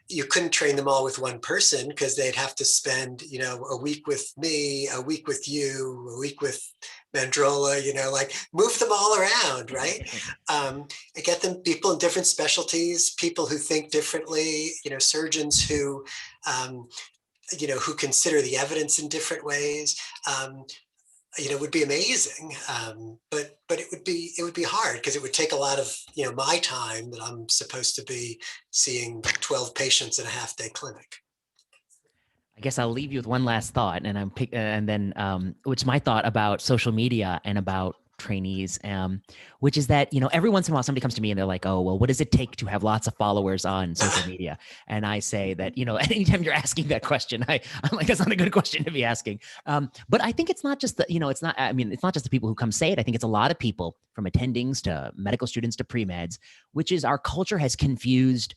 You couldn't train them all with one person because they'd have to spend, a week with me, a week with you, a week with Mandrola, like move them all around, right? Get them people in different specialties, people who think differently, surgeons um, who consider the evidence in different ways. Would be amazing. But it would be hard because it would take a lot of my time that I'm supposed to be seeing 12 patients in a half-day clinic. I guess I'll leave you with one last thought, and and then which is my thought about social media and about trainees, which is that every once in a while somebody comes to me and they're like, "Oh, well, what does it take to have lots of followers on social media?" And I say that anytime you're asking that question, I'm like, that's not a good question to be asking. But I think it's not just it's not. I mean, it's not just the people who come say it. I think it's a lot of people, from attendings to medical students to pre-meds, which is our culture has confused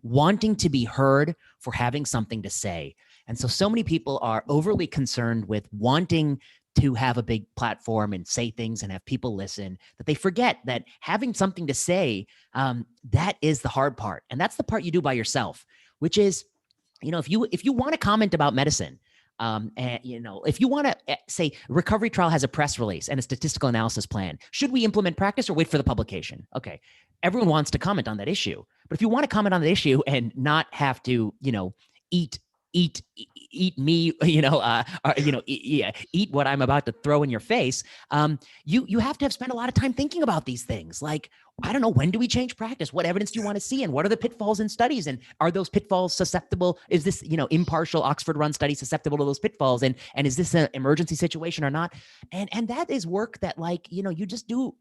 wanting to be heard for having something to say. And so many people are overly concerned with wanting to have a big platform and say things and have people listen, that they forget that having something to say, that is the hard part. And that's the part you do by yourself, which is, if you want to comment about medicine, and if you want to say recovery trial has a press release and a statistical analysis plan, should we implement practice or wait for the publication? Okay. Everyone wants to comment on that issue, but if you want to comment on the issue and not have to, eat eat me, eat what I'm about to throw in your face. You have to have spent a lot of time thinking about these things. Like, I don't know, when do we change practice? What evidence do you want to see? And what are the pitfalls in studies? And are those pitfalls susceptible? Is this, impartial Oxford run study susceptible to those pitfalls? And is this an emergency situation or not? And that is work that, like, you just do.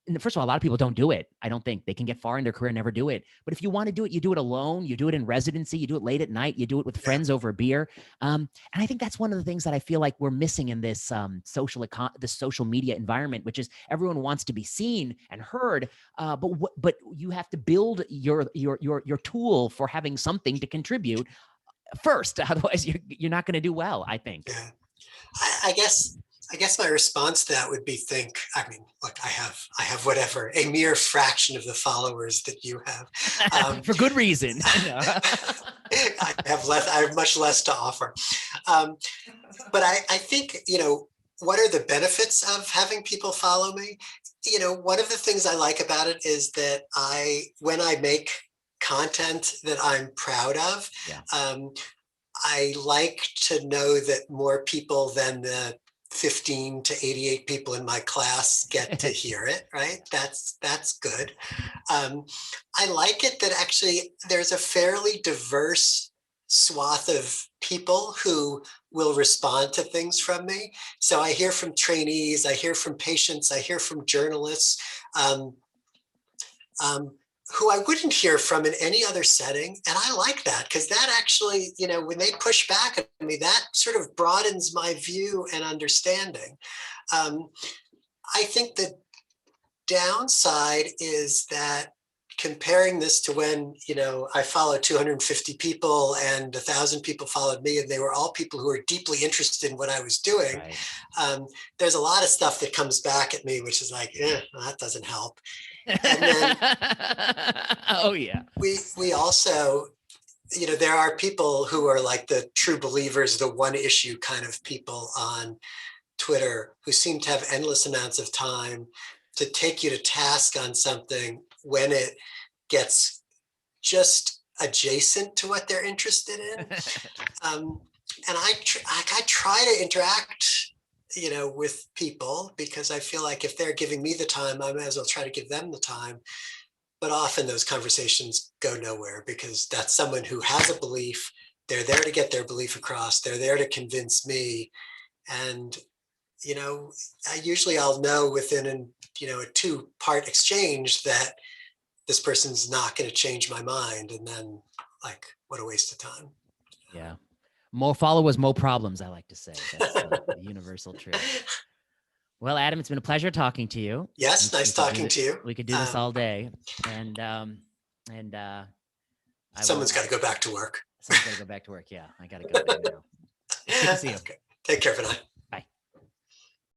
And first of all, a lot of people don't do it. I don't think they can get far in their career and never do it. But if you want to do it, you do it alone. You do it in residency. You do it late at night. You do it with friends over a beer. And I think that's one of the things that I feel like we're missing in this this social media environment, which is everyone wants to be seen and heard. But you have to build your tool for having something to contribute first. Otherwise, you're not going to do well, I think. Yeah. I guess my response to that would be look, I have whatever, a mere fraction of the followers that you have. For good reason. I have much less to offer. But I think, what are the benefits of having people follow me? One of the things I like about it is that when I make content that I'm proud of, Yeah. I like to know that more people than the 15 to 88 people in my class get to hear it, right? That's good. I like it that actually there's a fairly diverse swath of people who will respond to things from me. So I hear from trainees, I hear from patients, I hear from journalists. Who I wouldn't hear from in any other setting. And I like that because that actually, when they push back at me, that sort of broadens my view and understanding. I think the downside is that comparing this to when, I followed 250 people and 1,000 people followed me, and they were all people who were deeply interested in what I was doing. Right. There's a lot of stuff that comes back at me, which is like, well, that doesn't help. And then oh yeah. We also, there are people who are like the true believers, the one issue kind of people on Twitter who seem to have endless amounts of time to take you to task on something when it gets just adjacent to what they're interested in. And I try to interact, with people, because I feel like if they're giving me the time, I may as well try to give them the time. But often those conversations go nowhere, because that's someone who has a belief. They're there to get their belief across. They're there to convince me. And, I'll know within a 2-part exchange that this person's not going to change my mind. And then, like, what a waste of time. Yeah. More followers, more problems, I like to say. That's the universrsal truth. Well, Adam, it's been a pleasure talking to you. Yes, nice talking to you. We could do this all day. And someone's got to go back to work. Someone's got to go back to work. Yeah, I got to go now. Good to see you. Okay. Take care, Vinay.